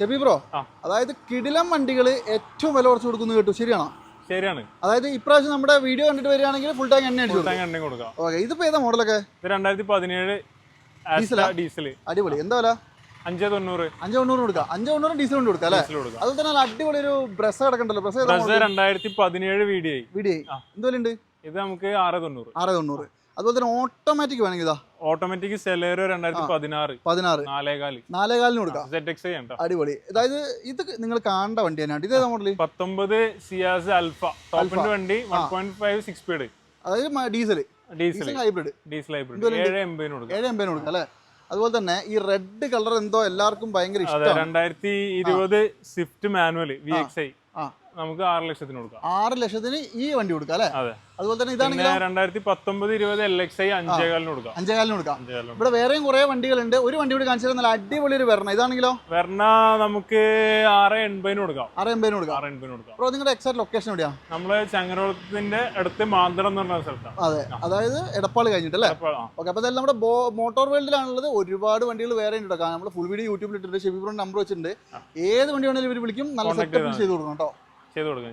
Shebi bro, അതായത് കിടിലം വണ്ടികൾ ഏറ്റവും വില കുറച്ച് കൊടുക്കുന്നു കേട്ടു, ശരിയാണോ? ശരിയാണ്. അതായത് ഇപ്രാവശ്യം നമ്മുടെ വീഡിയോ കണ്ടിട്ട് വരികയാണെങ്കിൽ ഫുൾ ടാങ്ക് എണ്ണ എണ്ണ കൊടുക്കാം. ഓക്കെ, ഇതിപ്പോ ഏതാ മോഡലൊക്കെ? 2017 ഡീസൽ. അടിപൊളി. എന്താ വില? 590. 590 കൊടുക്കാം. 590 ഡീസൽ കൊണ്ട് കൊടുക്കാം അല്ലേ? അതുപോലെ തന്നെ നല്ല അടിപൊളി ഒരു ബ്രസ് കിടക്കണ്ടല്ലോ. Brass 2017 VDI. എന്തുണ്ട്? ഇത് നമുക്ക് 690. അതുപോലെ തന്നെ ഓട്ടോമാറ്റിക് വേണമെങ്കിൽ ഇതാ ഓട്ടോമാറ്റിക് സെലേറോ 2016 4.4 കൊടുക്കാം. ZXi. അടിപൊളി. അതായത് ഇത് നിങ്ങൾ കാണേണ്ട വണ്ടി തന്നെയാണ്. ഇതേതാ മോഡല്? 19 സിയാസ് അൽഫ ടോപ്പിന്റെ വണ്ടി. 1.5 6 സ്പീഡ്. അതായത് ഡീസൽ ഹൈബ്രിഡ്. 780 കൊടുക്കാം അല്ലേ? അതുപോലെ തന്നെ ഈ റെഡ് കളർ എന്തോ എല്ലാവർക്കും ഭയങ്കര ഇഷ്ടമാണ്. 2020 സ്വിഫ്റ്റ് മാനുവൽ VXi നമുക്ക് 6 ലക്ഷത്തിന് കൊടുക്കാം. 6 ലക്ഷത്തിന് ഈ വണ്ടി കൊടുക്കാം അല്ലേ? അതെ. അതുപോലെ തന്നെ ഇതാണെങ്കിൽ 2019-20 LXi 5.4 കൊടുക്കാം. 5.4 കൊടുക്കാം. ഇവിടെ വേറെയും കുറെ വണ്ടികളുണ്ട്. ഒരു വണ്ടി കൂടി കാണിച്ചാൽ നല്ല അടിപൊളി ഒരു വെർണ. ഇതാണെങ്കിലോ വെർണ നമുക്ക് 680 കൊടുക്കാം. 680 കൊടുക്കാം. അപ്പോൾ നിങ്ങളുടെ എക്സാക്ട് ലൊക്കേഷൻ എവിടെയാ? നമ്മള് ചങ്ങരോളത്തിന്റെ അടുത്ത് മാന്തളം എന്ന് പറഞ്ഞ സ്ഥലത്താണ്. അതെ, അതായത് എടപ്പാൾ കഴിഞ്ഞിട്ടല്ലേ? ഓക്കെ, അപ്പോൾ അതെല്ലാം നമ്മുടെ മോട്ടോർ വേൾഡിലാണുള്ളത്. ഒരുപാട് വണ്ടികൾ വേറെ ഉണ്ട്. നമ്മൾ ഫുൾ വീഡിയോ യൂട്യൂബിൽ ഇട്ടിട്ടുണ്ട്. ഷെബി ബ്രോന്റെ നമ്പർ വെച്ചിട്ടുണ്ട്. ഏത് വണ്ടി വേണമെങ്കിലും ഇവർ വിളിക്കും. നല്ല സെറ്റപ്പ് ചെയ്ത് കൊടുക്കണം കേട്ടോ. ചെയ്ത് കൊടുക്കാം.